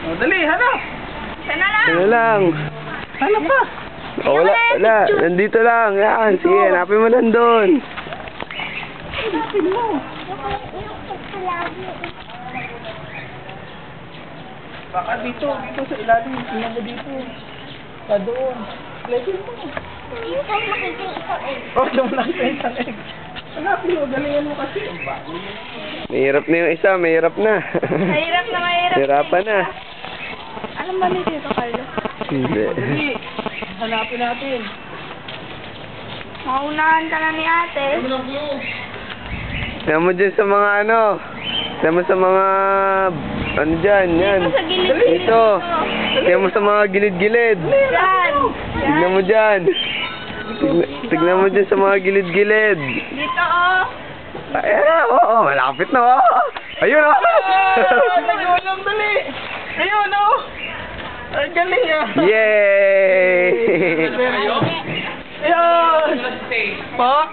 Oh, dali, hanap. Sana lang. Ano lang? Hanap pa. Oh, wala, wala. Nandito lang. Yan, sige, hanapin mo nandun. Hanapin mo. Baka dito sa ilalim. Tingnan mo dito. Pa doon. Level mo. Oh, doon nakita yung isang egg. Hanapin mo, galingan mo kasi. Mahirap na yung isa, mahirap na. Mahirap na mahirap. Hirapan na. Anong mali dito, Carlo? Hindi. Dali. Hanapin natin. Maunahan ka na ni ate. Tignan mo dyan sa mga ano. Tignan mo sa mga... Ano dyan, yan. Dito sa gilid. Dito. Tignan mo sa mga gilid-gilid. Yan. Tignan mo dyan. Tignan mo dyan sa mga gilid-gilid. Dito, oh. Ayan, oo, malapit na, oo. Ayun, oo. Nag-ulam, dali. Ayun, oh. Ang galing, ah. Yay! Ayun. Pa.